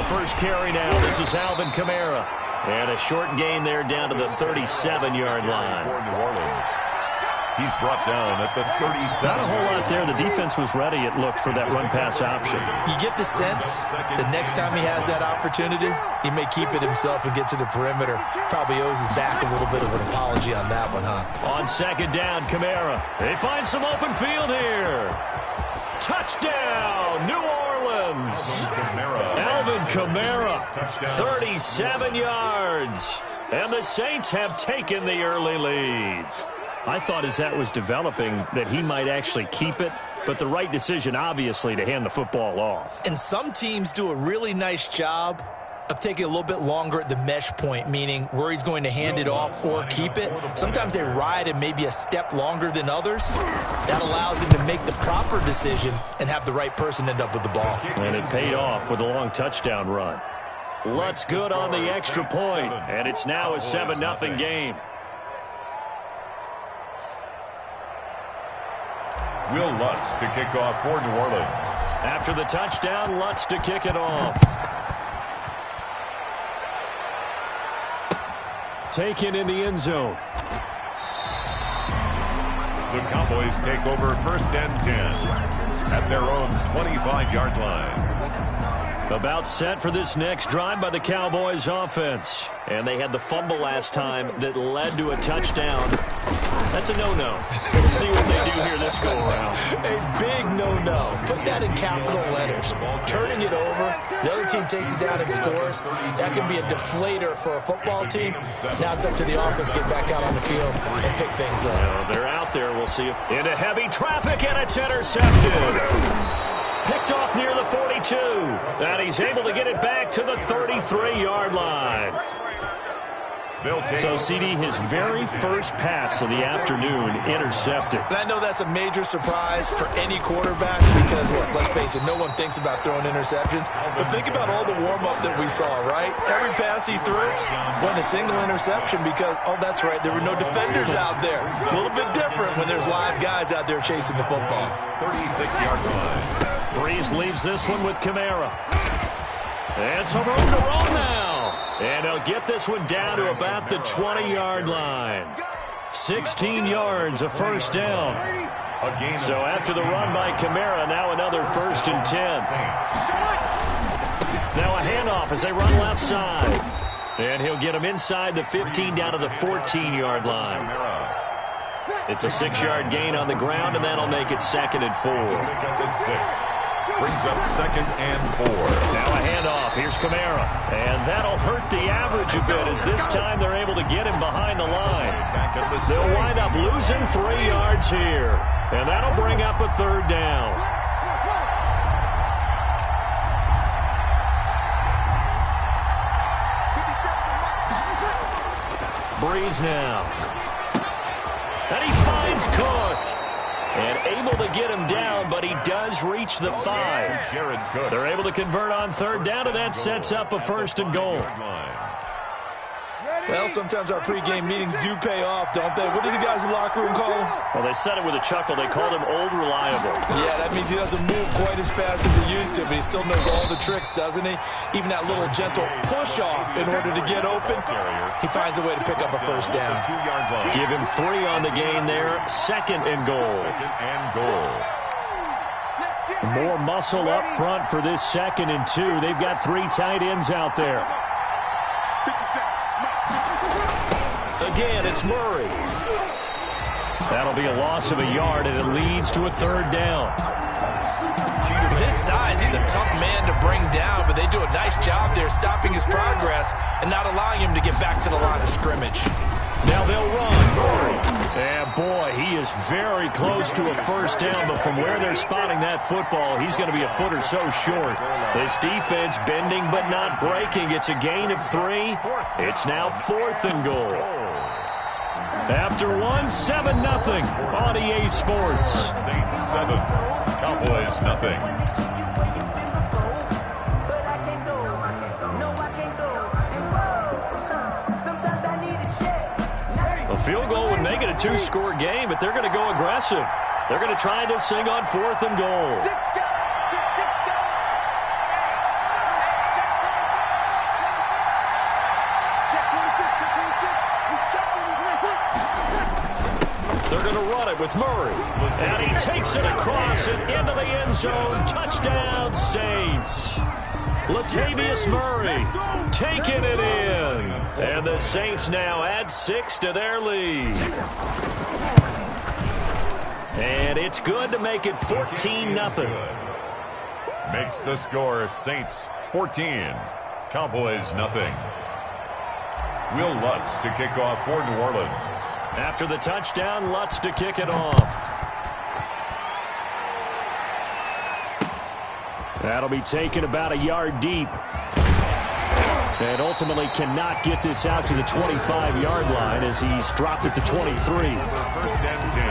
first carry now. This is Alvin Kamara. And a short gain there down to the 37-yard line. New Orleans. He's brought down at the 37. Not a whole lot there. The defense was ready, it looked, for that run-pass option. You get the sense the next time he has that opportunity, he may keep it himself and get to the perimeter. Probably owes his back a little bit of an apology on that one, huh? On second down, Kamara. They find some open field here. Touchdown, New Orleans. Alvin Kamara, 37 yards. And the Saints have taken the early lead. I thought as that was developing that he might actually keep it, but the right decision, obviously, to hand the football off. And some teams do a really nice job of taking a little bit longer at the mesh point, meaning where he's going to hand it off or keep it. Sometimes they ride it maybe a step longer than others. That allows him to make the proper decision and have the right person end up with the ball. And it paid off with a long touchdown run. Lutz good on the extra point, and it's now a 7-0 game. Will Lutz to kick off for New Orleans. After the touchdown, Lutz to kick it off. Taken in the end zone. The Cowboys take over 1st and 10 at their own 25-yard line. About set for this next drive by the Cowboys offense. And they had the fumble last time that led to a touchdown. That's a no-no. We'll see what they do here this go-around. A big no-no. Put that in capital letters. Turning it over, the other team takes it down and scores. That can be a deflator for a football team. Now it's up to the offense to get back out on the field and pick things up. Well, they're out there. We'll see. Into heavy traffic, and it's intercepted. Picked off near the 42. And he's able to get it back to the 33-yard line. So, CD, his very first pass of the afternoon intercepted. And I know that's a major surprise for any quarterback because, look, let's face it, no one thinks about throwing interceptions. But think about all the warm-up that we saw, right? Every pass he threw wasn't a single interception because, oh, that's right, there were no defenders out there. A little bit different when there's live guys out there chasing the football. 36-yard line. Breeze leaves this one with Kamara. And some room to roll now. And he'll get this one down to about the 20-yard line. 16 yards, a first down. So after the run by Kamara, now another 1st and 10. Now a handoff as they run left side. And he'll get him inside the 15 down to the 14-yard line. It's a 6-yard gain on the ground, and that'll make it 2nd and 4. Brings up 2nd and 4. Now a handoff. Here's Kamara. And that'll hurt the average a bit as this time they're able to get him behind the line. They'll wind up losing 3 yards here. And that'll bring up a 3rd down. Breeze now. And he finds Cook. And able to get him down, but he does reach the 5. They're able to convert on 3rd down, and that sets up a 1st and goal. Well, sometimes our pregame meetings do pay off, don't they? What do the guys in the locker room call him? Well, they said it with a chuckle. They called him Old Reliable. Yeah, that means he doesn't move quite as fast as he used to, but he still knows all the tricks, doesn't he? Even that little gentle push-off in order to get open, he finds a way to pick up a 1st down. Give him 3 on the gain there. 2nd and goal. More muscle up front for this 2nd and 2. They've got 3 tight ends out there. Again, it's Murray. That'll be a loss of a yard, and it leads to a 3rd down. With his size, he's a tough man to bring down, but they do a nice job there stopping his progress and not allowing him to get back to the line of scrimmage. Now they'll run. Murray. And, boy, he is very close to a 1st down, but from where they're spotting that football, he's going to be a foot or so short. This defense bending but not breaking. It's a gain of 3. It's now 4th and goal. After 7-0 on EA Sports. Saints 7, Cowboys nothing. A field goal would make it a 2-score game, but they're going to go aggressive. They're going to try this thing on 4th and goal. They're going to run it with Murray. And he takes it across and into the end zone. Touchdown, Saints. Latavius Murray taking it in. And the Saints now add 6 to their lead. And it's good to make it 14-0. Makes the score Saints 14, Cowboys nothing. Will Lutz to kick off for New Orleans. After the touchdown, Lutz to kick it off. That'll be taken about a yard deep. And ultimately cannot get this out to the 25-yard line as he's dropped at the 23. First and 10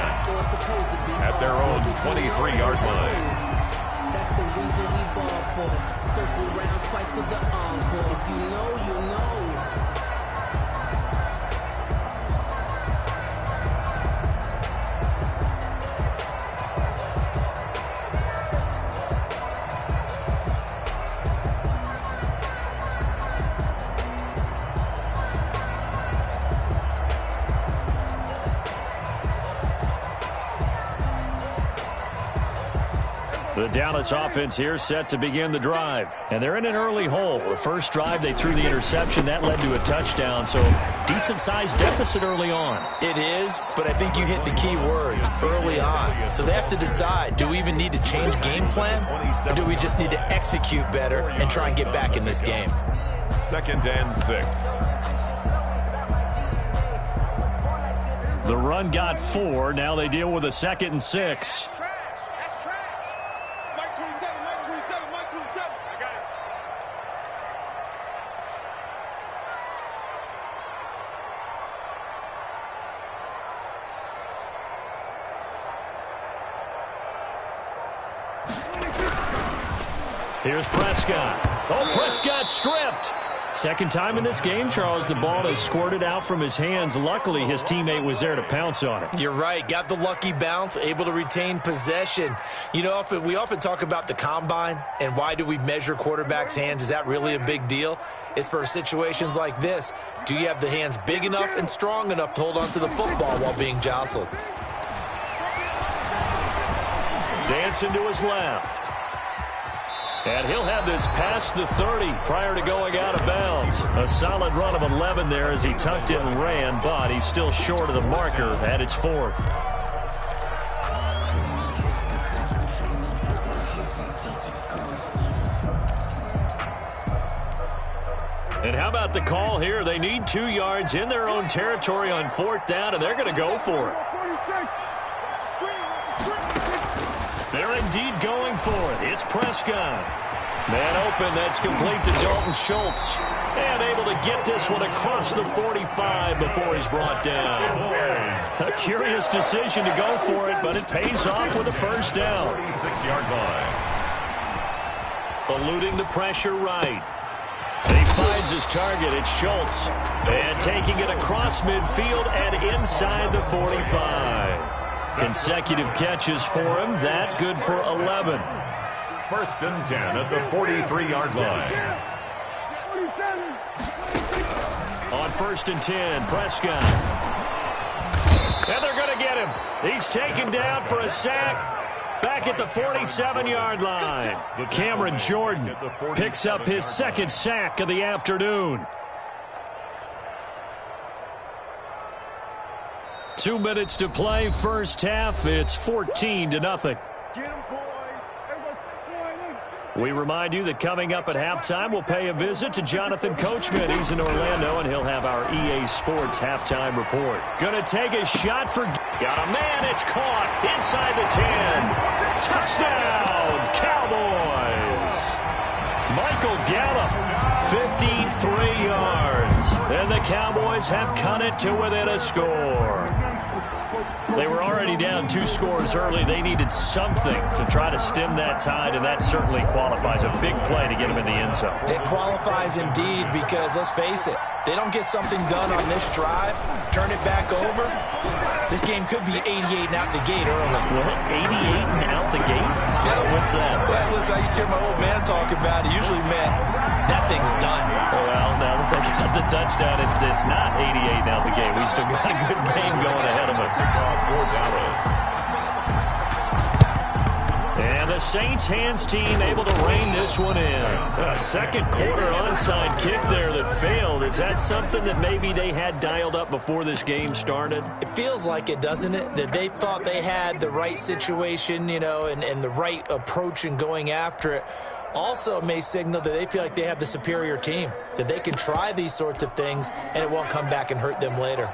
at their own 23-yard line. That's the reason we ball for. Circle round twice for the encore. If you know, you know. The Dallas offense here set to begin the drive. And they're in an early hole. The first drive, they threw the interception. That led to a touchdown. So decent-sized deficit early on. It is, but I think you hit the key words, early on. So they have to decide, do we even need to change game plan? Or do we just need to execute better and try and get back in this game? 2nd and 6. The run got 4. Now they deal with a 2nd and 6. Here's Prescott. Oh, Prescott stripped. Second time in this game, Charles, the ball has squirted out from his hands. Luckily, his teammate was there to pounce on it. You're right. Got the lucky bounce, able to retain possession. You know, we often talk about the combine and why do we measure quarterbacks' hands. Is that really a big deal? It's for situations like this. Do you have the hands big enough and strong enough to hold on to the football while being jostled? Dancing to his left. And he'll have this past the 30 prior to going out of bounds. A solid run of 11 there as he tucked it and ran, but he's still short of the marker at its 4th. And how about the call here? They need 2 yards in their own territory on 4th down, and they're going to go for it. They're indeed going for it. It's Prescott. Man open, that's complete to Dalton Schultz. And able to get this one across the 45 before he's brought down. A curious decision to go for it, but it pays off with a first down. 46-yard line. Eluding the pressure right. He finds his target. It's Schultz. And taking it across midfield and inside the 45. Consecutive catches for him. That good for 11. 1st and 10 at the 43-yard line. On 1st and 10, Prescott. And they're going to get him. He's taken down for a sack. Back at the 47-yard line. Cameron Jordan picks up his 2nd sack of the afternoon. 2 minutes to play, first half. It's 14-0. We remind you that coming up at halftime, we'll pay a visit to Jonathan Coachman. He's in Orlando, and he'll have our EA Sports halftime report. Gonna take a shot for... Got a man, it's caught inside the 10. Touchdown, Cowboys. Michael Gallup, 53 yards. And the Cowboys have cut it to within a score. They were already down 2 scores early. They needed something to try to stem that tide, and that certainly qualifies. A big play to get them in the end zone. It qualifies indeed because, let's face it, they don't get something done on this drive, turn it back over, This game could be 88 and out the gate early. What? 88 and out the gate? Yeah. What's that? Well, listen, I used to hear my old man talk about it. Usually meant that thing's done. Well, now that they got the touchdown, it's not 88 and out the gate. We still got a good game going ahead of us. And the Saints hands team able to rein this one in. A second quarter onside kick there that failed. Is that something that maybe they had dialed up before this game started? It feels like it, doesn't it? That they thought they had the right situation, you know, and the right approach in going after it. Also may signal that they feel like they have the superior team, that they can try these sorts of things and it won't come back and hurt them later.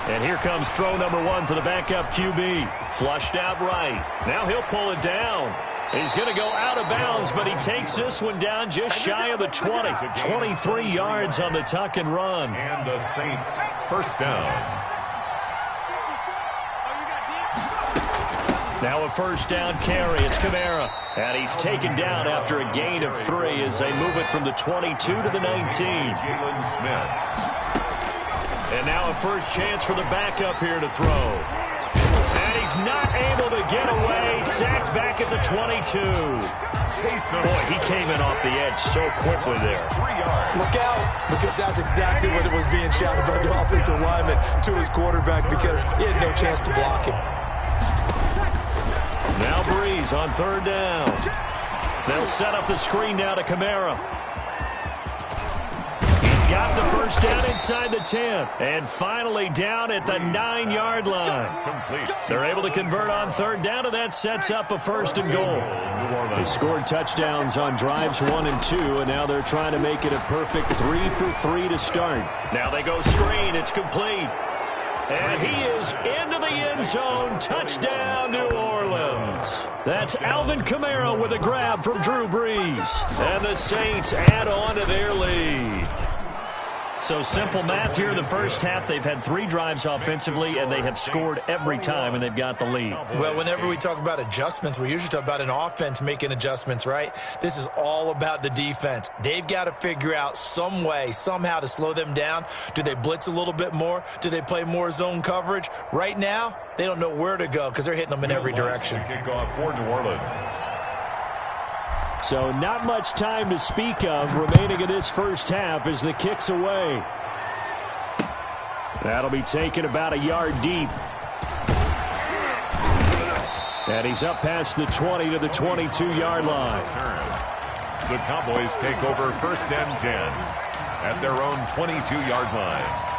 And here comes throw number one for the backup QB. Flushed out right. Now he'll pull it down. He's going to go out of bounds, but he takes this one down just shy of the 20. 23 yards on the tuck and run. And the Saints first down. Now a first down carry. It's Kamara. And he's taken down after a gain of 3 as they move it from the 22 to the 19. Jalen Smith. And now a first chance for the backup here to throw. And he's not able to get away. Sacked back at the 22. Boy, he came in off the edge so quickly there. Look out, because that's exactly what it was being shouted by the offensive lineman to his quarterback because he had no chance to block him. Now Breeze on third down. They'll set up the screen now to Kamara. Got the first down inside the 10. And finally down at the 9-yard line. Complete. They're able to convert on third down, and that sets up a first and goal. They scored touchdowns on drives 1 and 2, and now they're trying to make it a perfect 3 for 3 to start. Now they go screen. It's complete. And he is into the end zone. Touchdown, New Orleans. That's Alvin Kamara with a grab from Drew Brees. And the Saints add on to their lead. So simple math here in the first half. They've had 3 drives offensively, and they have scored every time, and they've got the lead. Well, whenever we talk about adjustments, we usually talk about an offense making adjustments, right? This is all about the defense. They've got to figure out some way, somehow to slow them down. Do they blitz a little bit more? Do they play more zone coverage? Right now, they don't know where to go because they're hitting them in every direction. Kickoff for New Orleans. So not much time to speak of remaining in this first half as the kick's away. That'll be taken about a yard deep. And he's up past the 20 to the 22-yard line. The Cowboys take over first and 10 at their own 22-yard line.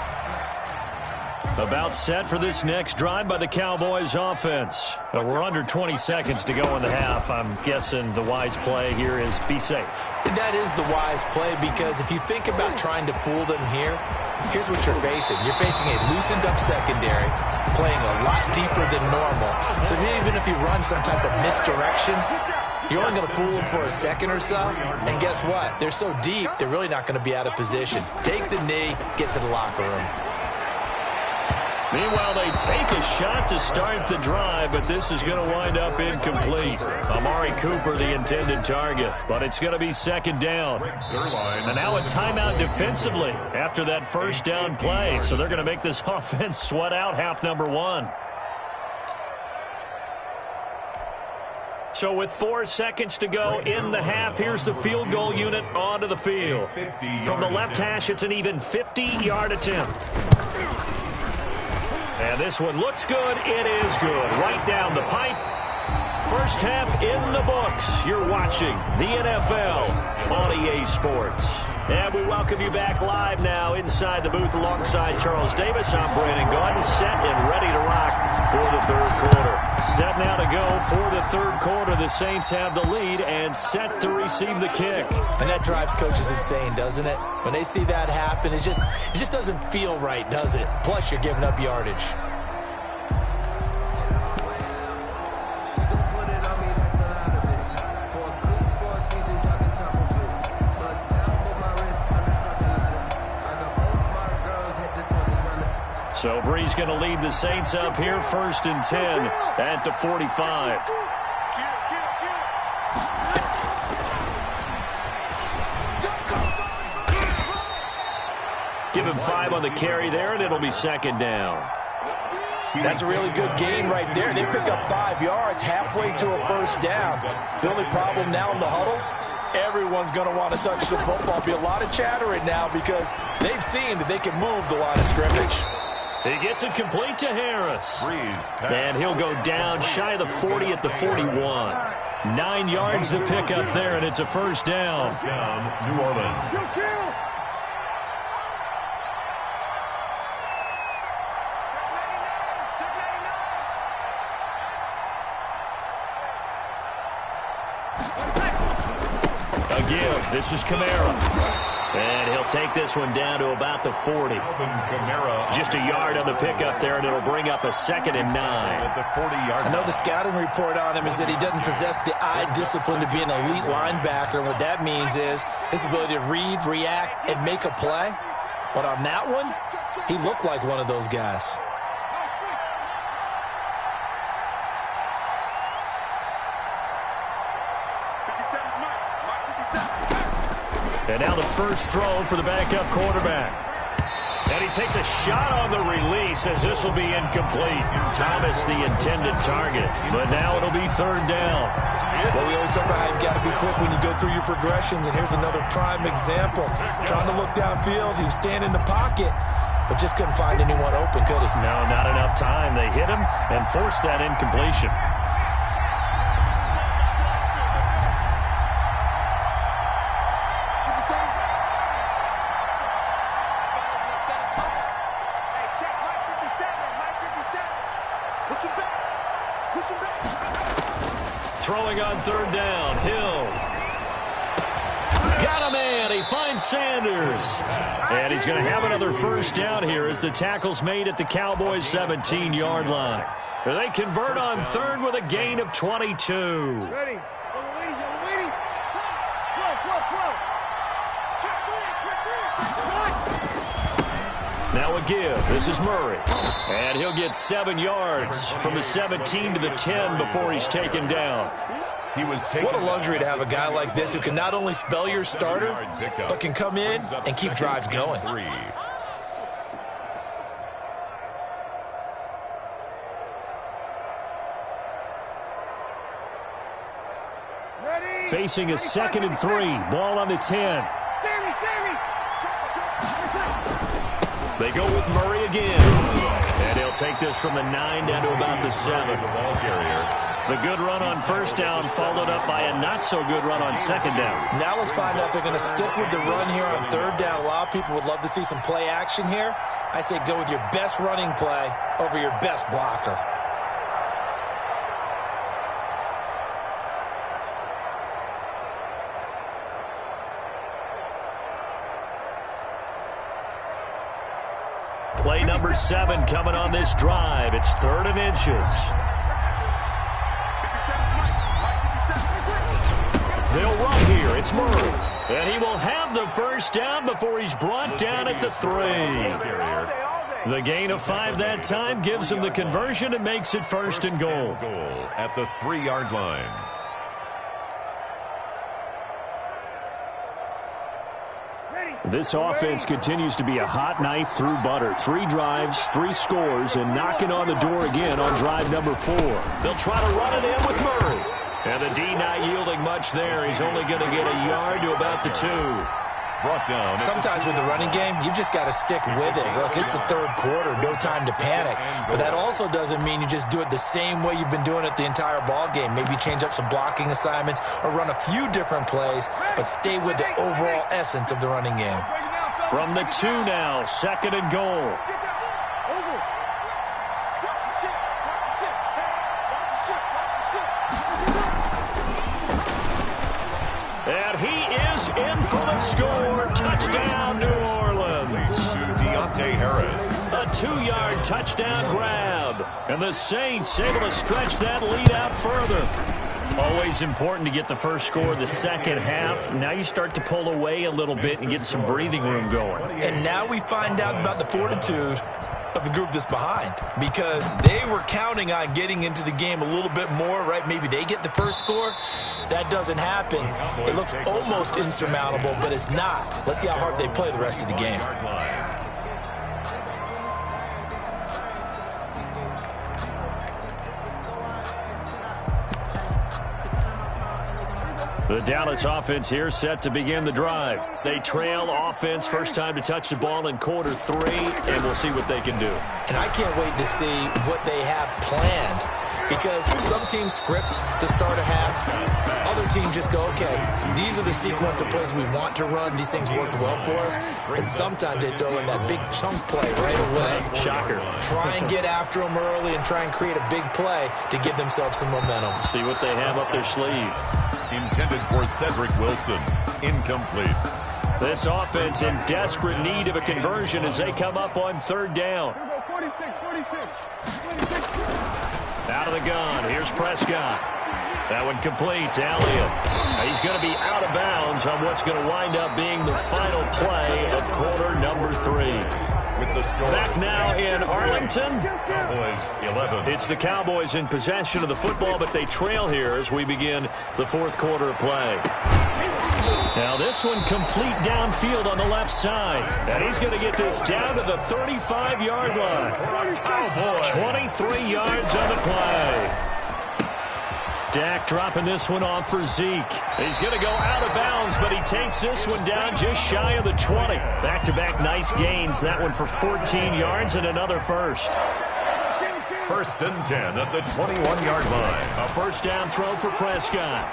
About set for this next drive by the Cowboys offense. We're under 20 seconds to go in the half. I'm guessing the wise play here is be safe. That is the wise play because if you think about trying to fool them here, here's what you're facing. You're facing a loosened up secondary playing a lot deeper than normal. So even if you run some type of misdirection, you're only going to fool them for a second or so. And guess what? They're so deep, they're really not going to be out of position. Take the knee, get to the locker room. Meanwhile, they take a shot to start the drive, but this is going to wind up incomplete. Amari Cooper, the intended target, but it's going to be second down. And now a timeout defensively after that first down play. So they're going to make this offense sweat out half number 1. So with 4 seconds to go in the half, here's the field goal unit onto the field. From the left hash, it's an even 50-yard attempt. And this one looks good. It is good. Right down the pipe. First half in the books. You're watching the NFL on EA Sports. And we welcome you back live now inside the booth alongside Charles Davis. I'm Brandon Gordon, set and ready to rock for the third quarter. Set now to go for the third quarter. The Saints have the lead and set to receive the kick. And that drives coaches insane, doesn't it? When they see that happen, it just doesn't feel right, does it? Plus, you're giving up yardage. So Brees going to lead the Saints up here, first and 10 at the 45. give him 5 on the carry there, and it'll be second down. That's a really good gain right there. They pick up 5 yards halfway to a first down. The only problem now in the huddle, everyone's going to want to touch the football. Be a lot of chattering now because they've seen that they can move the line of scrimmage. He gets it complete to Harris. And he'll go down shy of the 40 at the 41. 9 yards to pick up there, and it's a first down. New Orleans. A give. This is Kamara. And he'll take this one down to about the 40. Just a yard on the pickup there, and it'll bring up a 2nd and 9. I know the scouting report on him is that he doesn't possess the eye discipline to be an elite linebacker. And what that means is his ability to read, react, and make a play. But on that one, he looked like one of those guys. And now the first throw for the backup quarterback. And he takes a shot on the release as this will be incomplete. Thomas the intended target. But now it'll be 3rd down. Well, we always talk about how you've got to be quick when you go through your progressions. And here's another prime example. Trying to look downfield. He was standing in the pocket, but just couldn't find anyone open, could he? No, not enough time. They hit him and forced that incompletion. Throwing on 3rd down, Hill. Got a man, he finds Sanders. And he's going to have another first down here as the tackle's made at the Cowboys' 17-yard line. They convert on 3rd with a gain of 22. Ready. Now a give. This is Murray. And he'll get 7 yards from the 17 to the 10 before he's taken down. What a luxury to have a guy like this who can not only spell your starter, but can come in and keep drives going. Facing a 2nd and 3. Ball on the 10. They go with Murray again. And he'll take this from the 9 down to about the 7. The good run on first down followed up by a not-so-good run on 2nd down. Now let's find out if they're going to stick with the run here on 3rd down. A lot of people would love to see some play action here. I say go with your best running play over your best blocker. Play number 7 coming on this drive. It's 3rd and inches. They'll run here. It's Murray. And he will have the first down before he's brought down at the 3. The gain of 5 that time gives him the conversion and makes it 1st and goal. At the 3-yard line. This offense continues to be a hot knife through butter. 3 drives, 3 scores, and knocking on the door again on drive number 4. They'll try to run it in with Murray. And the D not yielding much there. He's only going to get a yard to about the 2. Brought down. Sometimes with the running game, you've just got to stick with it. Look, it's the 3rd quarter, no time to panic. But that also doesn't mean you just do it the same way you've been doing it the entire ball game. Maybe change up some blocking assignments or run a few different plays, but stay with the overall essence of the running game. From the 2 now, 2nd and goal. And he is in for the score. Touchdown, New Orleans. Deontay Harris. A 2-yard touchdown grab. And the Saints able to stretch that lead out further. Always important to get the first score of the second half. Now you start to pull away a little bit and get some breathing room going. And now we find out about the fortitude of the group that's behind, because they were counting on getting into the game a little bit more, right? Maybe they get the first score. That doesn't happen. It looks almost insurmountable, but it's not. Let's see how hard they play the rest of the game. The Dallas offense here set to begin the drive. They trail offense, first time to touch the ball in quarter 3, and we'll see what they can do. And I can't wait to see what they have planned, because some teams script to start a half. Other teams just go, okay, these are the sequence of plays we want to run. These things worked well for us. And sometimes they throw in that big chunk play right away. Shocker. Try and get after them early and try and create a big play to give themselves some momentum. See what they have up their sleeve. Intended for Cedric Wilson. Incomplete. This offense in desperate need of a conversion as they come up on third down. Out of the gun. Here's Prescott. That one complete to Elliott. He's going to be out of bounds on what's going to wind up being the final play of quarter number 3. With the score back now in Arlington. Cowboys 11. It's the Cowboys in possession of the football, but they trail here as we begin the fourth quarter of play. Now this one complete downfield on the left side. And he's going to get this down to the 35-yard line. 23 yards on the play. Dak dropping this one off for Zeke. He's going to go out of bounds, but he takes this one down just shy of the 20. Back-to-back nice gains. That one for 14 yards and another first. First and 10 at the 21-yard line. A first down throw for Prescott.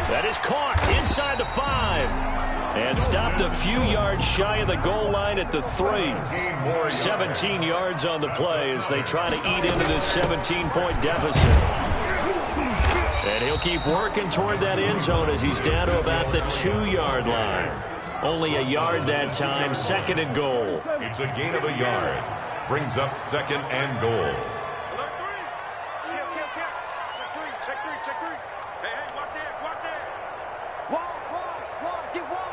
That is caught inside the 5. And stopped a few yards shy of the goal line at the 3. 17 yards on the play as they try to eat into this 17-point deficit. And he'll keep working toward that end zone as he's down to about the 2-yard line. Only a yard that time, second and goal. It's a gain of a yard. Brings up second and goal. Check three. Hey, watch that. Wall, get wall.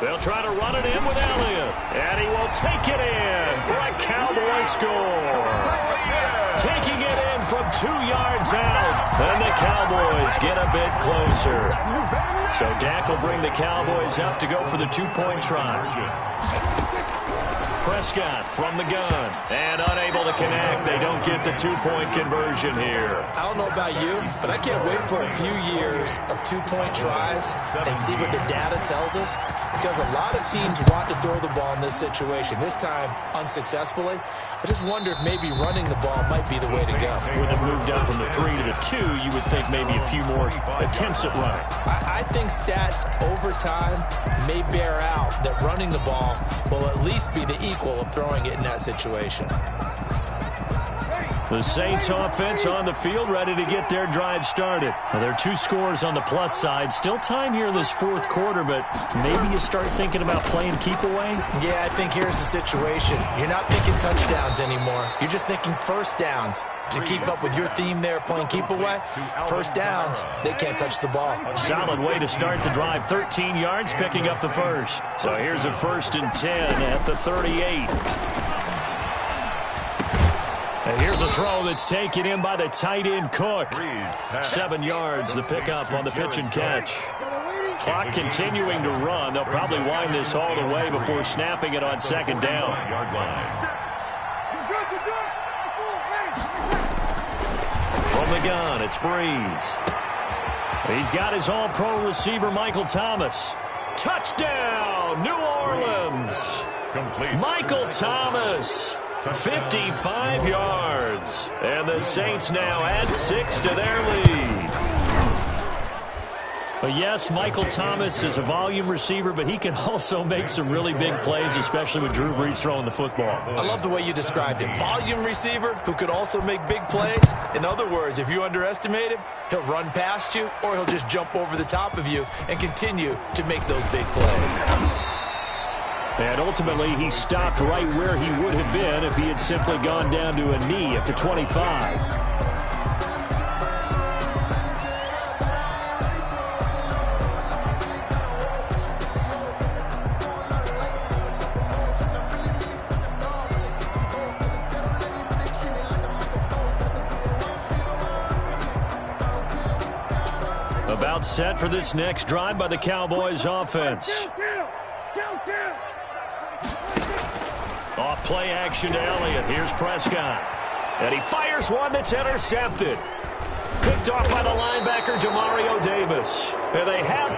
They'll try to run it in with Elliott. And he will take it in for a Cowboy score. Taking it in from 2 yards out. And the Cowboys get a bit closer. So Dak will bring the Cowboys up to go for the 2-point try. Prescott from the gun. And unable to connect. They don't get the 2-point conversion here. I don't know about you, but I can't wait for a few years of 2-point tries and see what the data tells us, because a lot of teams want to throw the ball in this situation. This time, unsuccessfully. I just wonder if maybe running the ball might be the way to go. With it moved up from the 3 to the 2, you would think maybe a few more attempts at running. I think stats over time may bear out that running the ball will at least be the equal of throwing it in that situation. The Saints offense on the field, ready to get their drive started. Now, there are 2 scores on the plus side. Still time here in this fourth quarter, but maybe you start thinking about playing keep away? Yeah, I think here's the situation. You're not thinking touchdowns anymore. You're just thinking first downs. To keep up with your theme there, playing keep away, first downs, they can't touch the ball. Solid way to start the drive. 13 yards, picking up the first. So here's a 1st and 10 at the 38. And here's a throw that's taken in by the tight end Cook. 7 yards, the pickup on the pitch and catch. Clock continuing to run. They'll probably wind this all the way before snapping it on second down. From the gun, it's Breeze. He's got his all-pro receiver, Michael Thomas. Touchdown, New Orleans. Michael Thomas. 55 yards. And the Saints now add 6 to their lead. But yes, Michael Thomas is a volume receiver, but he can also make some really big plays, especially with Drew Brees throwing the football. I love the way you described it. Volume receiver who could also make big plays. In other words, if you underestimate him, he'll run past you or he'll just jump over the top of you and continue to make those big plays. And ultimately, he stopped right where he would have been if he had simply gone down to a knee at the 25. About set for this next drive by the Cowboys offense. Off play action to Elliott. Here's Prescott. And he fires one that's intercepted. Picked off by the linebacker, Demario Davis. And they have